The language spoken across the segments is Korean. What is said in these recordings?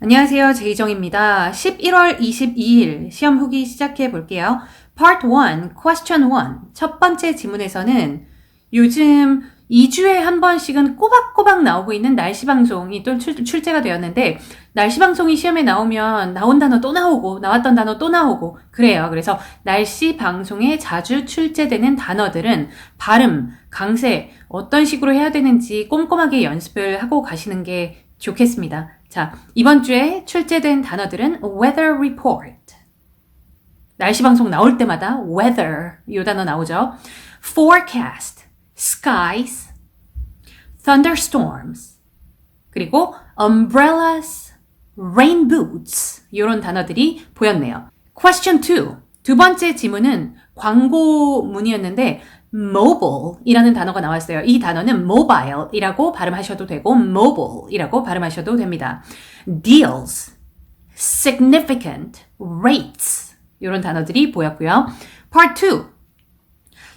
안녕하세요. 제이정입니다. 11월 22일 시험 후기 시작해 볼게요. Part 1, Question 1. 첫 번째 지문에서는 요즘 2주에 한 번씩은 꼬박꼬박 나오고 있는 날씨 방송이 또 출제가 되었는데 날씨 방송이 시험에 나오면 나온 단어 또 나오고 나왔던 단어 또 나오고 그래요. 그래서 날씨 방송에 자주 출제되는 단어들은 발음, 강세 어떤 식으로 해야 되는지 꼼꼼하게 연습을 하고 가시는 게 좋겠습니다. 자, 이번 주에 출제된 단어들은 weather report. 날씨 방송 나올 때마다 weather 이 단어 나오죠. forecast, skies, thunderstorms, 그리고 umbrellas, rain boots 이런 단어들이 보였네요. Question 2. 두 번째 지문은 광고문이었는데 mobile이라는 단어가 나왔어요. 이 단어는 mobile이라고 발음하셔도 되고 mobile이라고 발음하셔도 됩니다. deals, significant, rates 이런 단어들이 보였고요. Part 2.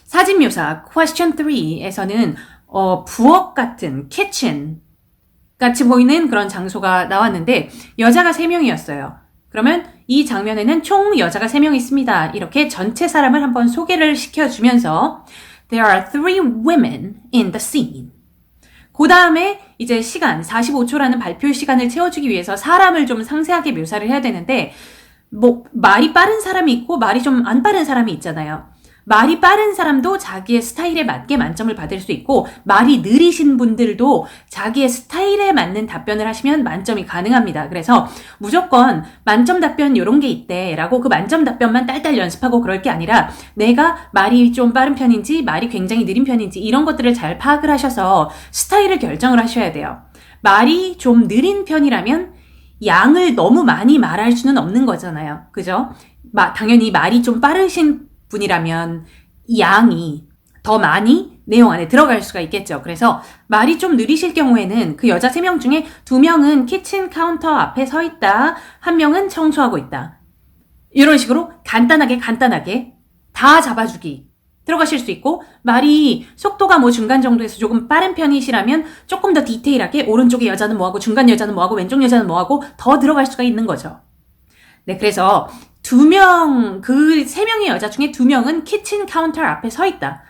사진 묘사 Question 3에서는 부엌 같은 kitchen 같이 보이는 그런 장소가 나왔는데 여자가 3명이었어요. 그러면 이 장면에는 총 여자가 3명 있습니다. 이렇게 전체 사람을 한번 소개를 시켜주면서 There are 3 women in the scene. 그 다음에 이제 시간 45초라는 발표 시간을 채워주기 위해서 사람을 좀 상세하게 묘사를 해야 되는데 말이 빠른 사람이 있고 말이 좀 안 빠른 사람이 있잖아요. 말이 빠른 사람도 자기의 스타일에 맞게 만점을 받을 수 있고 말이 느리신 분들도 자기의 스타일에 맞는 답변을 하시면 만점이 가능합니다. 그래서 무조건 만점 답변 이런 게 있대 라고 그 만점 답변만 딸딸 연습하고 그럴 게 아니라 내가 말이 좀 빠른 편인지 말이 굉장히 느린 편인지 이런 것들을 잘 파악을 하셔서 스타일을 결정을 하셔야 돼요. 말이 좀 느린 편이라면 양을 너무 많이 말할 수는 없는 거잖아요. 그죠? 당연히 말이 좀 빠르신 분이라면 양이 더 많이 내용 안에 들어갈 수가 있겠죠. 그래서 말이 좀 느리실 경우에는 그 여자 3명 중에 2명은 키친 카운터 앞에 서 있다. 1명은 청소하고 있다. 이런 식으로 간단하게 다 잡아주기 들어가실 수 있고 말이 속도가 중간 정도에서 조금 빠른 편이시라면 조금 더 디테일하게 오른쪽에 여자는 뭐하고 중간 여자는 뭐하고 왼쪽 여자는 뭐하고 더 들어갈 수가 있는 거죠. 네, 그래서 2명, 그 3명의 여자 중에 2명은 키친 카운터 앞에 서 있다.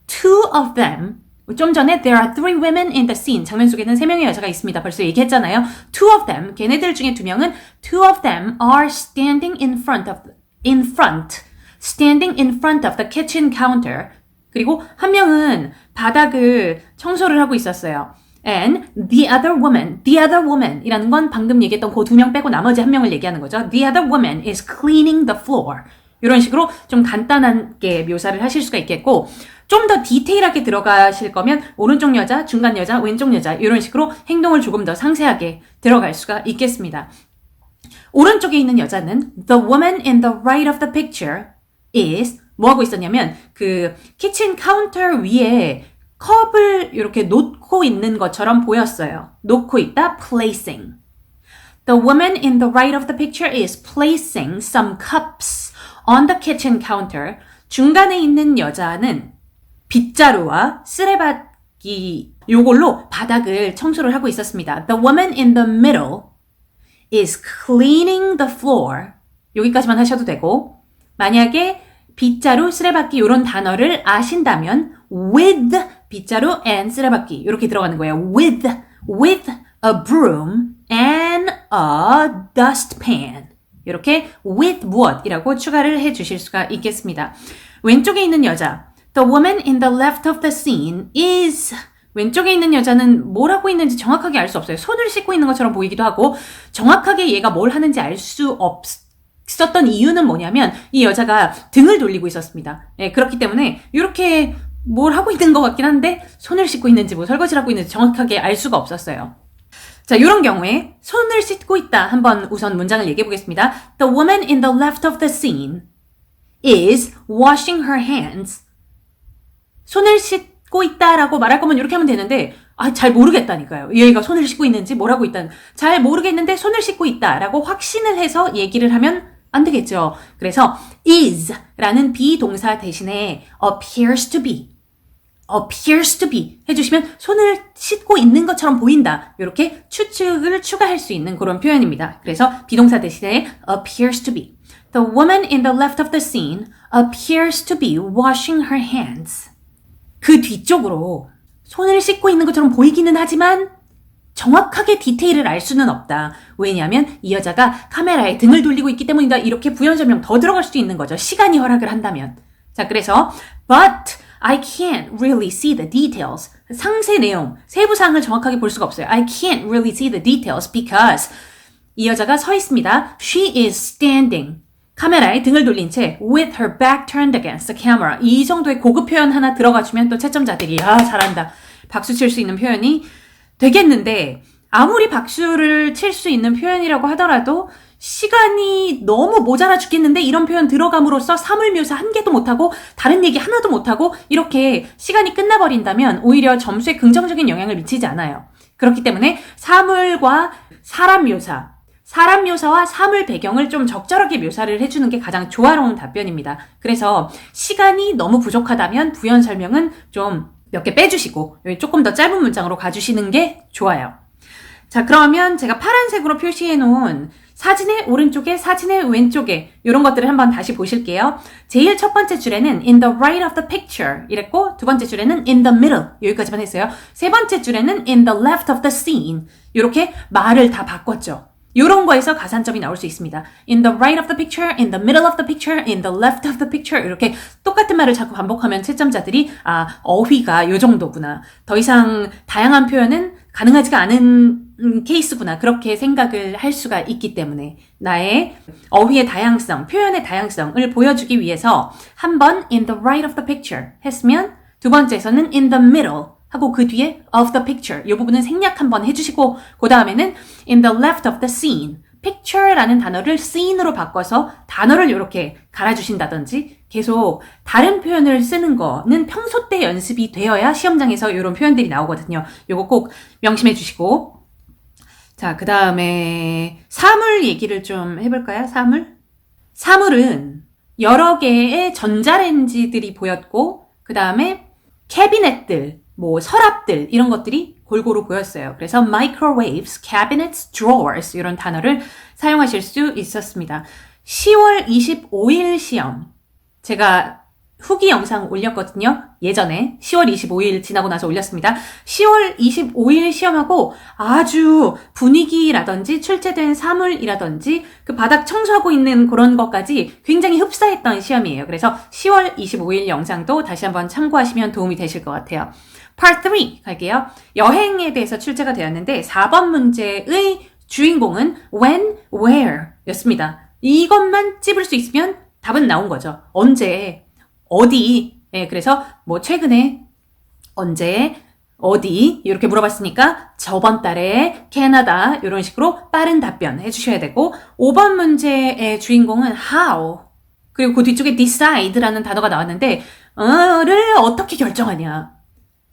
Two of them, 좀 전에 there are 3 women in the scene. 장면 속에는 3명의 여자가 있습니다. 벌써 얘기했잖아요. Two of them, 걔네들 중에 2명은 two of them are standing in front of the kitchen counter. 그리고 한 명은 바닥을 청소를 하고 있었어요. And the other woman 이라는 건 방금 얘기했던 그 2명 빼고 나머지 1명을 얘기하는 거죠. The other woman is cleaning the floor. 이런 식으로 좀 간단하게 묘사를 하실 수가 있겠고 좀 더 디테일하게 들어가실 거면 오른쪽 여자, 중간 여자, 왼쪽 여자 이런 식으로 행동을 조금 더 상세하게 들어갈 수가 있겠습니다. 오른쪽에 있는 여자는 The woman in the right of the picture is 뭐 하고 있었냐면 그 키친 카운터 위에 컵을 이렇게 놓고 있는 것처럼 보였어요. 놓고 있다, placing. The woman in the right of the picture is placing some cups on the kitchen counter. 중간에 있는 여자는 빗자루와 쓰레받기 요걸로 바닥을 청소를 하고 있었습니다. The woman in the middle is cleaning the floor. 여기까지만 하셔도 되고 만약에 빗자루, 쓰레받기 이런 단어를 아신다면 with 빗자루 and 쓰레받기 이렇게 들어가는 거예요. With a broom and a dustpan. 이렇게 with 무엇이라고 추가를 해주실 수가 있겠습니다. 왼쪽에 있는 여자 The woman in the left of the scene is 왼쪽에 있는 여자는 뭘 하고 있는지 정확하게 알 수 없어요. 손을 씻고 있는 것처럼 보이기도 하고 정확하게 얘가 뭘 하는지 알 수 없었던 이유는 뭐냐면 이 여자가 등을 돌리고 있었습니다. 네, 그렇기 때문에 이렇게 뭘 하고 있는 것 같긴 한데 손을 씻고 있는지 설거지를 하고 있는지 정확하게 알 수가 없었어요. 자, 이런 경우에 손을 씻고 있다. 한번 우선 문장을 얘기해 보겠습니다. The woman in the left of the scene is washing her hands. 손을 씻고 있다라고 말할 거면 이렇게 하면 되는데 잘 모르겠다니까요. 얘가 손을 씻고 있는지 뭘 하고 있다는 잘 모르겠는데 손을 씻고 있다라고 확신을 해서 얘기를 하면 안 되겠죠. 그래서 is라는 비동사 대신에 appears to be appears to be 해주시면 손을 씻고 있는 것처럼 보인다. 이렇게 추측을 추가할 수 있는 그런 표현입니다. 그래서 비동사 대신에 appears to be. The woman in the left of the scene appears to be washing her hands. 그 뒤쪽으로 손을 씻고 있는 것처럼 보이기는 하지만 정확하게 디테일을 알 수는 없다. 왜냐하면 이 여자가 카메라에 등을 돌리고 있기 때문이다. 이렇게 부연 설명 더 들어갈 수도 있는 거죠. 시간이 허락을 한다면. 자, 그래서 but I can't really see the details. 상세 내용, 세부 사항을 정확하게 볼 수가 없어요. I can't really see the details because 이 여자가 서 있습니다. She is standing. 카메라에 등을 돌린 채 with her back turned against the camera. 이 정도의 고급 표현 하나 들어가주면 또 채점자들이 잘한다. 박수 칠 수 있는 표현이 되겠는데 아무리 박수를 칠 수 있는 표현이라고 하더라도 시간이 너무 모자라 죽겠는데 이런 표현 들어감으로써 사물 묘사 한 개도 못하고 다른 얘기 하나도 못하고 이렇게 시간이 끝나버린다면 오히려 점수에 긍정적인 영향을 미치지 않아요. 그렇기 때문에 사물과 사람 묘사와 사물 배경을 좀 적절하게 묘사를 해주는 게 가장 조화로운 답변입니다. 그래서 시간이 너무 부족하다면 부연 설명은 좀 몇 개 빼주시고 여기 조금 더 짧은 문장으로 가주시는 게 좋아요. 자, 그러면 제가 파란색으로 표시해 놓은 사진의 오른쪽에, 사진의 왼쪽에 이런 것들을 한번 다시 보실게요. 제일 첫 번째 줄에는 in the right of the picture 이랬고 두 번째 줄에는 in the middle 여기까지만 했어요. 세 번째 줄에는 in the left of the scene 이렇게 말을 다 바꿨죠. 이런 거에서 가산점이 나올 수 있습니다. In the right of the picture, in the middle of the picture, in the left of the picture 이렇게 똑같은 말을 자꾸 반복하면 채점자들이 어휘가 요 정도구나. 더 이상 다양한 표현은 가능하지가 않은 케이스구나. 그렇게 생각을 할 수가 있기 때문에 나의 어휘의 다양성, 표현의 다양성을 보여주기 위해서 한 번 in the right of the picture 했으면 두 번째에서는 in the middle 하고 그 뒤에 of the picture 이 부분은 생략 한번 해주시고 그 다음에는 in the left of the scene picture라는 단어를 scene으로 바꿔서 단어를 이렇게 갈아주신다든지 계속 다른 표현을 쓰는 거는 평소 때 연습이 되어야 시험장에서 이런 표현들이 나오거든요. 요거 꼭 명심해 주시고 자, 그 다음에 사물 얘기를 좀 해볼까요? 사물은 여러 개의 전자레인지들이 보였고 그 다음에 캐비넷들 서랍들 이런 것들이 골고루 보였어요. 그래서 microwaves, cabinets, drawers 이런 단어를 사용하실 수 있었습니다. 10월 25일 시험 제가 후기 영상 올렸거든요. 예전에 10월 25일 지나고 나서 올렸습니다. 10월 25일 시험하고 아주 분위기라든지 출제된 사물이라든지 그 바닥 청소하고 있는 그런 것까지 굉장히 흡사했던 시험이에요. 그래서 10월 25일 영상도 다시 한번 참고하시면 도움이 되실 것 같아요. Part 3 갈게요. 여행에 대해서 출제가 되었는데 4번 문제의 주인공은 when, where 였습니다. 이것만 찝을 수 있으면 답은 나온 거죠. 언제, 어디, 그래서 최근에, 언제, 어디 이렇게 물어봤으니까 저번 달에 캐나다 이런 식으로 빠른 답변 해주셔야 되고 5번 문제의 주인공은 how 그리고 그 뒤쪽에 decide라는 단어가 나왔는데 를 어떻게 결정하냐.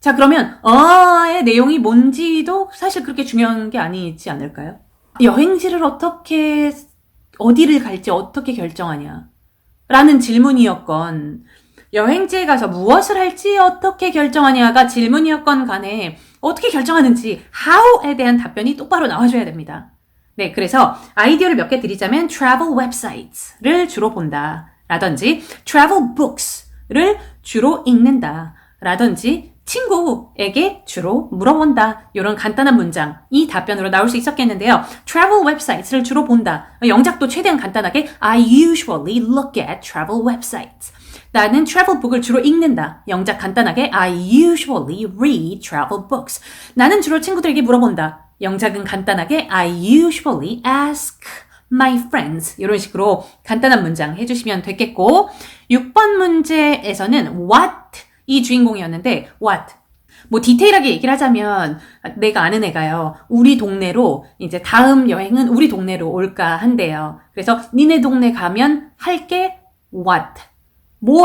자, 그러면 의 내용이 뭔지도 사실 그렇게 중요한 게 아니지 않을까요? 여행지를 어디를 갈지 어떻게 결정하냐 라는 질문이었건 여행지에 가서 무엇을 할지 어떻게 결정하냐가 질문이었건 간에 어떻게 결정하는지 how에 대한 답변이 똑바로 나와줘야 됩니다. 네, 그래서 아이디어를 몇 개 드리자면 travel websites를 주로 본다 라든지 travel books를 주로 읽는다 라든지 친구에게 주로 물어본다. 이런 간단한 문장이 답변으로 나올 수 있었겠는데요. travel websites를 주로 본다. 영작도 최대한 간단하게 I usually look at travel websites. 나는 travel book을 주로 읽는다. 영작 간단하게 I usually read travel books. 나는 주로 친구들에게 물어본다. 영작은 간단하게 I usually ask my friends. 이런 식으로 간단한 문장 해주시면 되겠고 6번 문제에서는 what 이 주인공이었는데 what 디테일하게 얘기를 하자면 내가 아는 애가요. 우리 동네로 이제 다음 여행은 우리 동네로 올까 한대요. 그래서 니네 동네 가면 할게 what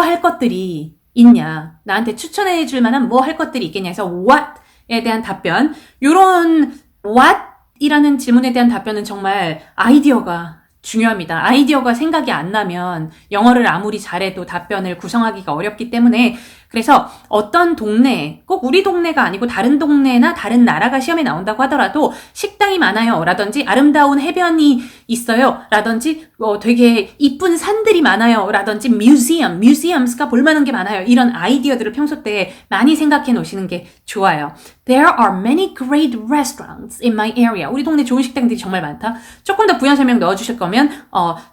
할 것들이 있냐. 나한테 추천해 줄 만한 할 것들이 있겠냐 해서 what에 대한 답변. 요런 what이라는 질문에 대한 답변은 정말 아이디어가 중요합니다. 아이디어가 생각이 안 나면 영어를 아무리 잘해도 답변을 구성하기가 어렵기 때문에 그래서 어떤 동네, 꼭 우리 동네가 아니고 다른 동네나 다른 나라가 시험에 나온다고 하더라도 식당이 많아요 라든지 아름다운 해변이 있어요 라든지 되게 이쁜 산들이 많아요 라든지 museums가 볼만한 게 많아요. 이런 아이디어들을 평소 때 많이 생각해 놓으시는 게 좋아요. There are many great restaurants in my area. 우리 동네 좋은 식당들이 정말 많다. 조금 더 부연 설명 넣어주실 거면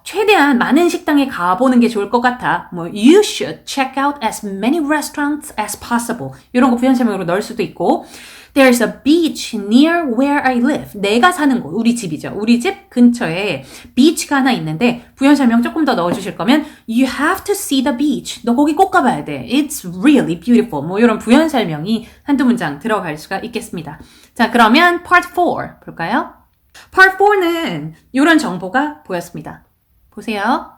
최대한 많은 식당에 가보는 게 좋을 것 같아. You should check out as many restaurants as possible. 이런 거 부연 설명으로 넣을 수도 있고 There's a beach near where I live. 내가 사는 곳, 우리 집이죠. 우리 집 근처에 비치가 하나 있는데 부연 설명 조금 더 넣어주실 거면 You have to see the beach. 너 거기 꼭 가봐야 돼. It's really beautiful. 이런 부연 설명이 한두 문장 들어갈 수가 있겠습니다. 자, 그러면 Part 4 볼까요? Part 4는 이런 정보가 보였습니다. 보세요.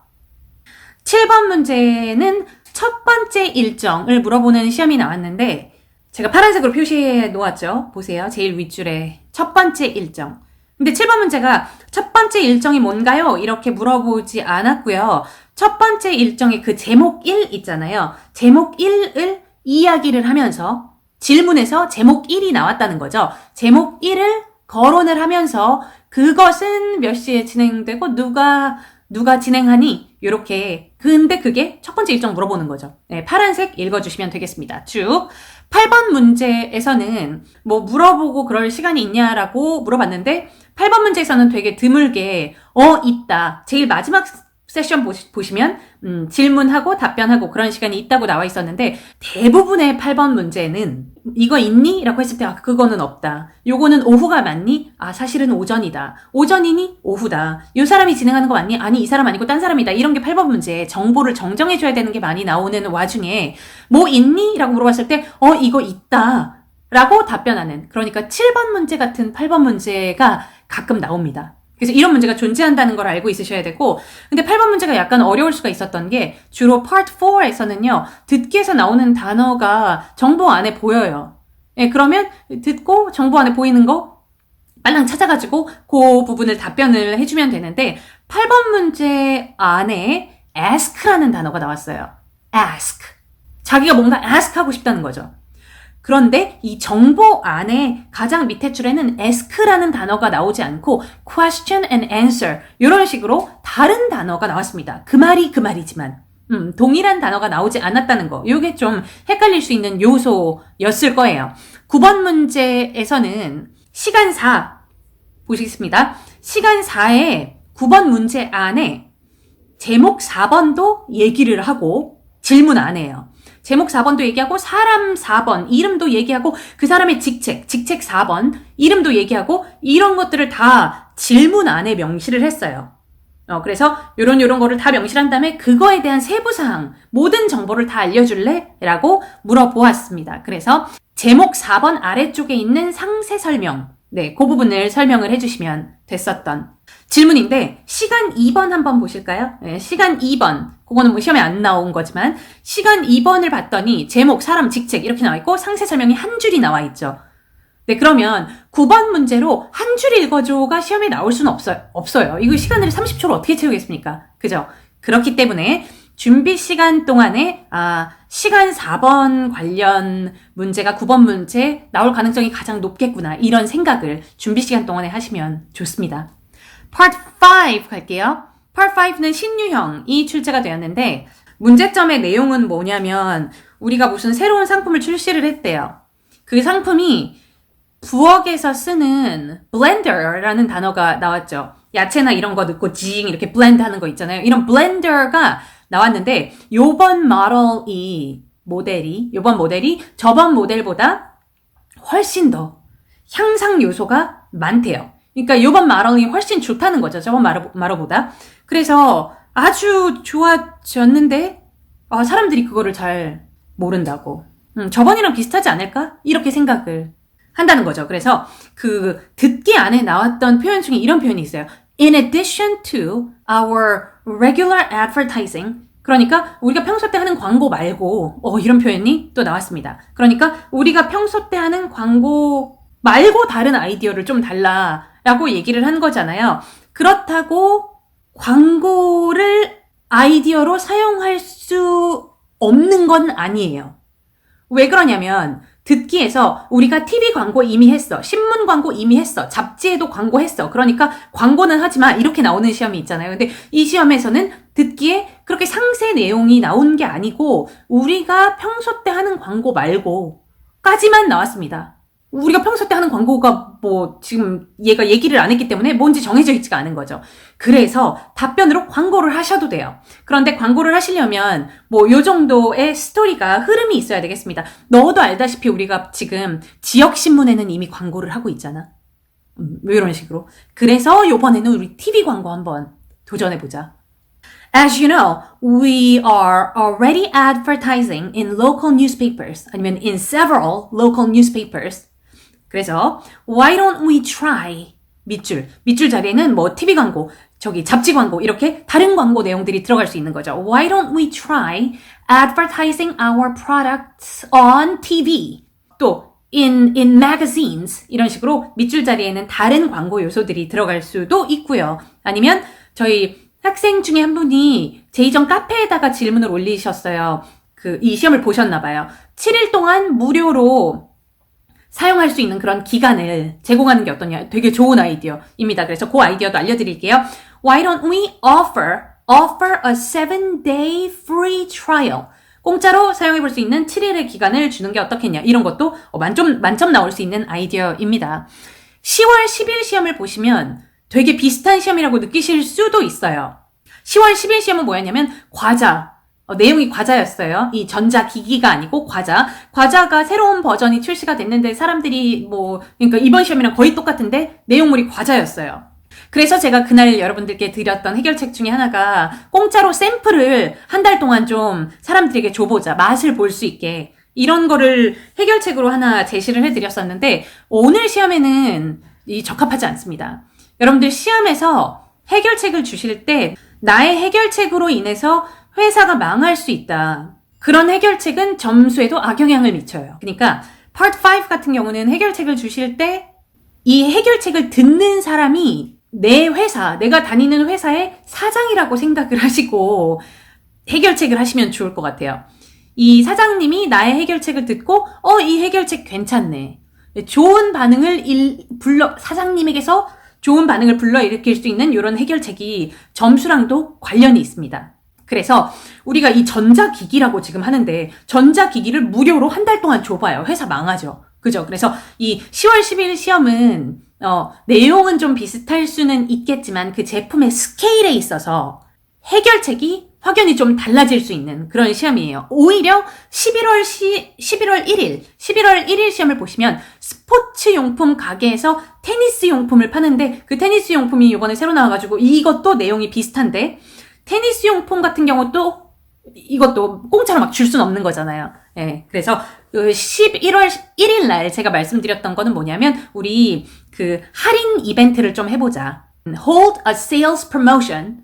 7번 문제는 첫 번째 일정을 물어보는 시험이 나왔는데 제가 파란색으로 표시해 놓았죠. 보세요. 제일 윗줄에 첫 번째 일정. 근데 7번 문제가 첫 번째 일정이 뭔가요? 이렇게 물어보지 않았고요. 첫 번째 일정의 그 제목 1 있잖아요. 제목 1을 이야기를 하면서 질문에서 제목 1이 나왔다는 거죠. 제목 1을 거론을 하면서 그것은 몇 시에 진행되고 누가 진행하니? 요렇게. 근데 그게 첫 번째 일정 물어보는 거죠. 네, 파란색 읽어주시면 되겠습니다. 쭉. 8번 문제에서는 물어보고 그럴 시간이 있냐라고 물어봤는데 8번 문제에서는 되게 드물게 있다. 제일 마지막 세션 보시면 질문하고 답변하고 그런 시간이 있다고 나와 있었는데 대부분의 8번 문제는 이거 있니? 라고 했을 때 그거는 없다. 요거는 오후가 맞니? 사실은 오전이다. 오전이니? 오후다. 요 사람이 진행하는 거 맞니? 아니 이 사람 아니고 딴 사람이다. 이런 게 8번 문제 정보를 정정해줘야 되는 게 많이 나오는 와중에 뭐 있니? 라고 물어봤을 때 이거 있다. 라고 답변하는 그러니까 7번 문제 같은 8번 문제가 가끔 나옵니다. 그래서 이런 문제가 존재한다는 걸 알고 있으셔야 되고 근데 8번 문제가 약간 어려울 수가 있었던 게 주로 Part 4에서는요. 듣기에서 나오는 단어가 정보 안에 보여요. 예, 그러면 듣고 정보 안에 보이는 거 빨랑 찾아가지고 그 부분을 답변을 해주면 되는데 8번 문제 안에 ask라는 단어가 나왔어요. ask. 자기가 뭔가 ask 하고 싶다는 거죠. 그런데 이 정보 안에 가장 밑에 줄에는 ask라는 단어가 나오지 않고 question and answer 이런 식으로 다른 단어가 나왔습니다. 그 말이 그 말이지만 동일한 단어가 나오지 않았다는 거. 이게 좀 헷갈릴 수 있는 요소였을 거예요. 9번 문제에서는 시간 4 보시겠습니다. 시간 4에 9번 문제 안에 제목 4번도 얘기를 하고 질문 안 해요. 제목 4번도 얘기하고 사람 4번 이름도 얘기하고 그 사람의 직책 4번 이름도 얘기하고 이런 것들을 다 질문 안에 명시를 했어요. 그래서 요런 거를 다 명시한 다음에 그거에 대한 세부사항 모든 정보를 다 알려줄래? 라고 물어보았습니다. 그래서 제목 4번 아래쪽에 있는 상세 설명 네, 그 부분을 설명을 해주시면 됐었던 질문인데 시간 2번 한번 보실까요? 네, 시간 2번 그거는 시험에 안 나온 거지만 시간 2번을 봤더니 제목, 사람, 직책 이렇게 나와 있고 상세 설명이 한 줄이 나와 있죠. 네, 그러면 9번 문제로 한 줄 읽어줘가 시험에 나올 수는 없어요. 이거 시간을 30초로 어떻게 채우겠습니까? 그죠? 그렇기 때문에 준비 시간 동안에 시간 4번 관련 문제가 9번 문제 나올 가능성이 가장 높겠구나 이런 생각을 준비 시간 동안에 하시면 좋습니다. Part 5 갈게요. Part 5는 신유형이 출제가 되었는데 문제점의 내용은 뭐냐면 우리가 무슨 새로운 상품을 출시를 했대요. 그 상품이 부엌에서 쓰는 blender라는 단어가 나왔죠. 야채나 이런 거 넣고 징 이렇게 블렌드 하는 거 있잖아요. 이런 blender가 나왔는데 요번 모델이 저번 모델보다 훨씬 더 향상 요소가 많대요. 그러니까 요번 모델이 훨씬 좋다는 거죠. 저번 모델보다. 그래서 아주 좋아졌는데 사람들이 그거를 잘 모른다고. 저번이랑 비슷하지 않을까? 이렇게 생각을 한다는 거죠. 그래서 그 듣기 안에 나왔던 표현 중에 이런 표현이 있어요. In addition to our regular advertising. 그러니까 우리가 평소 때 하는 광고 말고 이런 표현이 또 나왔습니다. 그러니까 우리가 평소 때 하는 광고 말고 다른 아이디어를 좀 달라라고 얘기를 한 거잖아요. 그렇다고 광고를 아이디어로 사용할 수 없는 건 아니에요. 왜 그러냐면 듣기에서 우리가 TV 광고 이미 했어. 신문 광고 이미 했어. 잡지에도 광고했어. 그러니까 광고는 하지 마. 이렇게 나오는 시험이 있잖아요. 근데 이 시험에서는 듣기에 그렇게 상세 내용이 나온 게 아니고 우리가 평소 때 하는 광고 말고까지만 나왔습니다. 우리가 평소 때 하는 광고가 뭐 지금 얘가 얘기를 안 했기 때문에 뭔지 정해져 있지가 않은 거죠. 그래서 답변으로 광고를 하셔도 돼요. 그런데 광고를 하시려면 뭐 요 정도의 스토리가 흐름이 있어야 되겠습니다. 너도 알다시피 우리가 지금 지역신문에는 이미 광고를 하고 있잖아. 이런 식으로. 그래서 요번에는 우리 TV 광고 한번 도전해보자. As you know, we are already advertising in local newspapers, 아니면 in several local newspapers. 그래서 why don't we try 밑줄 자리에는 뭐 TV 광고, 저기 잡지 광고 이렇게 다른 광고 내용들이 들어갈 수 있는 거죠. Why don't we try advertising our products on TV? 또 in magazines 이런 식으로 밑줄 자리에는 다른 광고 요소들이 들어갈 수도 있고요. 아니면 저희 학생 중에 한 분이 제 이전 카페에다가 질문을 올리셨어요. 이 시험을 보셨나 봐요. 7일 동안 무료로 사용할 수 있는 그런 기간을 제공하는 게 어떠냐. 되게 좋은 아이디어입니다. 그래서 그 아이디어도 알려드릴게요. Why don't we offer a 7-day free trial? 공짜로 사용해볼 수 있는 7일의 기간을 주는 게 어떻겠냐. 이런 것도 만점 나올 수 있는 아이디어입니다. 10월 10일 시험을 보시면 되게 비슷한 시험이라고 느끼실 수도 있어요. 10월 10일 시험은 뭐였냐면 내용이 과자였어요. 이 전자기기가 아니고 과자가 새로운 버전이 출시가 됐는데 사람들이 그러니까 이번 시험이랑 거의 똑같은데 내용물이 과자였어요. 그래서 제가 그날 여러분들께 드렸던 해결책 중에 하나가 공짜로 샘플을 한 달 동안 좀 사람들에게 줘보자. 맛을 볼 수 있게. 이런 거를 해결책으로 하나 제시를 해드렸었는데 오늘 시험에는 적합하지 않습니다. 여러분들 시험에서 해결책을 주실 때 나의 해결책으로 인해서 회사가 망할 수 있다. 그런 해결책은 점수에도 악영향을 미쳐요. 그러니까 Part 5 같은 경우는 해결책을 주실 때 이 해결책을 듣는 사람이 내가 다니는 회사의 사장이라고 생각을 하시고 해결책을 하시면 좋을 것 같아요. 이 사장님이 나의 해결책을 듣고 이 해결책 괜찮네. 좋은 반응을 사장님에게서 좋은 반응을 불러일으킬 수 있는 이런 해결책이 점수랑도 관련이 있습니다. 그래서 우리가 이 전자기기라고 지금 하는데 전자기기를 무료로 한 달 동안 줘봐요. 회사 망하죠. 그죠? 그래서 이 10월 10일 시험은 내용은 좀 비슷할 수는 있겠지만 그 제품의 스케일에 있어서 해결책이 확연히 좀 달라질 수 있는 그런 시험이에요. 오히려 11월 1일 시험을 보시면 스포츠 용품 가게에서 테니스 용품을 파는데 그 테니스 용품이 이번에 새로 나와가지고 이것도 내용이 비슷한데 테니스 용품 같은 경우도 이것도 공짜로 막 줄 수는 없는 거잖아요. 예. 그래서 11월 1일 날 제가 말씀드렸던 거는 뭐냐면 우리 할인 이벤트를 좀 해보자. Hold a sales promotion.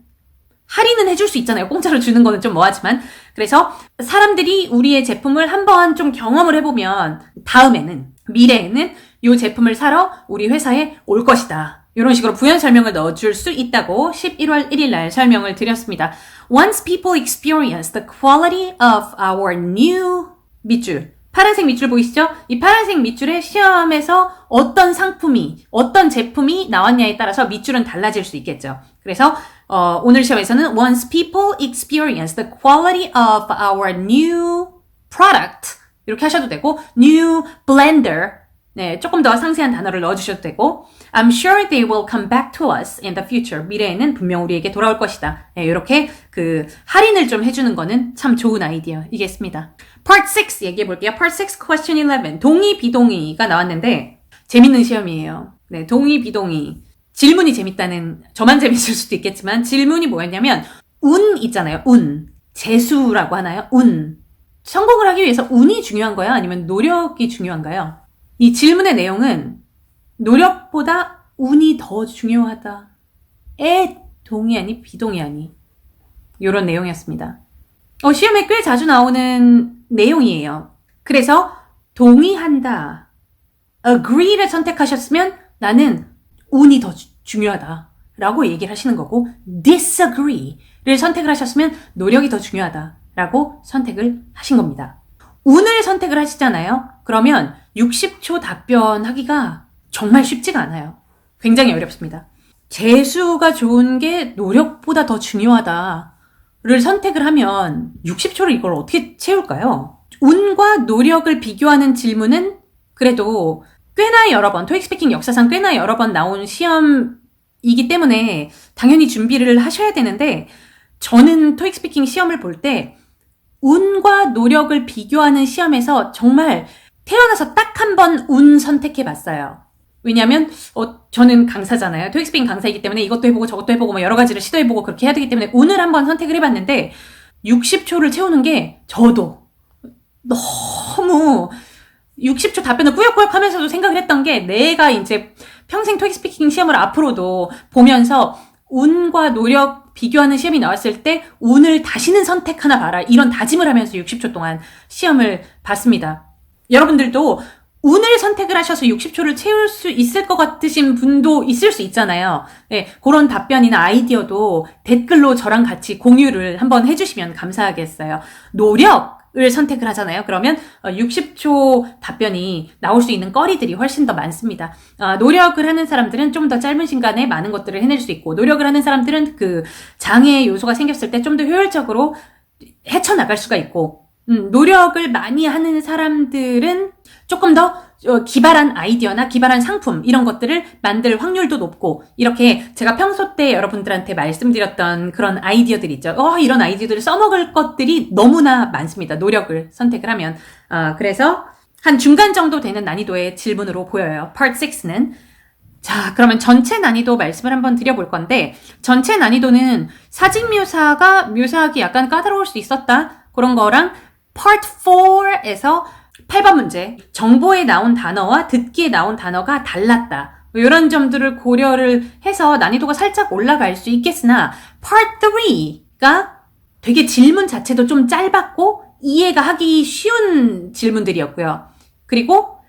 할인은 해줄 수 있잖아요. 공짜로 주는 거는 좀 뭐하지만. 그래서 사람들이 우리의 제품을 한번 좀 경험을 해보면 미래에는 이 제품을 사러 우리 회사에 올 것이다. 이런 식으로 부연 설명을 넣어줄 수 있다고 11월 1일 날 설명을 드렸습니다. Once people experience the quality of our new 밑줄. 파란색 밑줄 보이시죠? 이 파란색 밑줄에 시험에서 어떤 제품이 나왔냐에 따라서 밑줄은 달라질 수 있겠죠. 그래서 오늘 시험에서는 Once people experience the quality of our new product 이렇게 하셔도 되고 new blender 네, 조금 더 상세한 단어를 넣어주셔도 되고 I'm sure they will come back to us in the future. 미래에는 분명 우리에게 돌아올 것이다. 네, 이렇게 할인을 좀 해주는 거는 참 좋은 아이디어이겠습니다. Part 6 얘기해 볼게요. Part 6 question 11. 동의, 비동의가 나왔는데 재밌는 시험이에요. 네, 동의, 비동의. 질문이 재밌다는 저만 재밌을 수도 있겠지만 질문이 뭐였냐면 운 있잖아요. 운. 재수라고 하나요? 운. 성공을 하기 위해서 운이 중요한 거야? 아니면 노력이 중요한가요? 이 질문의 내용은 노력보다 운이 더 중요하다. 동의하니 비동의하니 이런 내용이었습니다. 시험에 꽤 자주 나오는 내용이에요. 그래서 동의한다, agree를 선택하셨으면 나는 운이 더 중요하다 라고 얘기를 하시는 거고 disagree를 선택을 하셨으면 노력이 더 중요하다 라고 선택을 하신 겁니다. 운을 선택을 하시잖아요. 그러면 60초 답변하기가 정말 쉽지가 않아요. 굉장히 어렵습니다. 재수가 좋은 게 노력보다 더 중요하다를 선택을 하면 60초를 이걸 어떻게 채울까요? 운과 노력을 비교하는 질문은 그래도 꽤나 여러 번, 토익 스피킹 역사상 꽤나 여러 번 나온 시험이기 때문에 당연히 준비를 하셔야 되는데 저는 토익 스피킹 시험을 볼 때 운과 노력을 비교하는 시험에서 정말 태어나서 딱 한 번 운 선택해 봤어요. 왜냐면 저는 강사잖아요. 토익 스피킹 강사이기 때문에 이것도 해보고 저것도 해보고 뭐 여러 가지를 시도해보고 그렇게 해야 되기 때문에 운을 한번 선택을 해봤는데 60초를 채우는 게 저도 너무 60초 답변을 꾸역꾸역 하면서도 생각을 했던 게 내가 이제 평생 토익 스피킹 시험을 앞으로도 보면서 운과 노력 비교하는 시험이 나왔을 때 운을 다시는 선택하나 봐라. 이런 다짐을 하면서 60초 동안 시험을 봤습니다. 여러분들도 운을 선택을 하셔서 60초를 채울 수 있을 것 같으신 분도 있을 수 있잖아요. 네, 그런 답변이나 아이디어도 댓글로 저랑 같이 공유를 한번 해주시면 감사하겠어요. 노력을 선택을 하잖아요. 그러면 60초 답변이 나올 수 있는 거리들이 훨씬 더 많습니다. 노력을 하는 사람들은 좀 더 짧은 시간에 많은 것들을 해낼 수 있고, 노력을 하는 사람들은 그 장애 요소가 생겼을 때 좀 더 효율적으로 헤쳐나갈 수가 있고, 노력을 많이 하는 사람들은 조금 더 기발한 아이디어나 기발한 상품 이런 것들을 만들 확률도 높고, 이렇게 제가 평소 때 여러분들한테 말씀드렸던 그런 아이디어들 있죠. 이런 아이디어들을 써먹을 것들이 너무나 많습니다. 노력을 선택을 하면. 그래서 한 중간 정도 되는 난이도의 질문으로 보여요. Part 6는. 자, 그러면 전체 난이도 말씀을 한번 드려볼 건데, 전체 난이도는 사진 묘사하기 약간 까다로울 수 있었다. 그런 거랑 Part 4에서 8번 문제, 정보에 나온 단어와 듣기에 나온 단어가 달랐다. 이런 점들을 고려를 해서 난이도가 살짝 올라갈 수 있겠으나 Part 3가 되게 질문 자체도 좀 짧았고 이해가 하기 쉬운 질문들이었고요. 그리고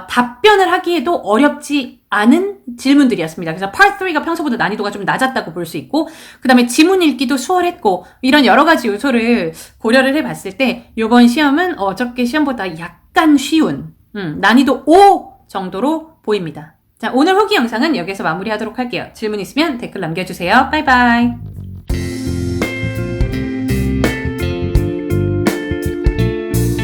답변을 하기에도 어렵지 않은 질문들이었습니다. 그래서 Part 3가 평소보다 난이도가 좀 낮았다고 볼 수 있고, 그 다음에 지문 읽기도 수월했고, 이런 여러 가지 요소를 고려를 해봤을 때 이번 시험은 어저께 시험보다 약간 쉬운 난이도 5 정도로 보입니다. 자, 오늘 후기 영상은 여기서 마무리하도록 할게요. 질문 있으면 댓글 남겨주세요. 바이바이.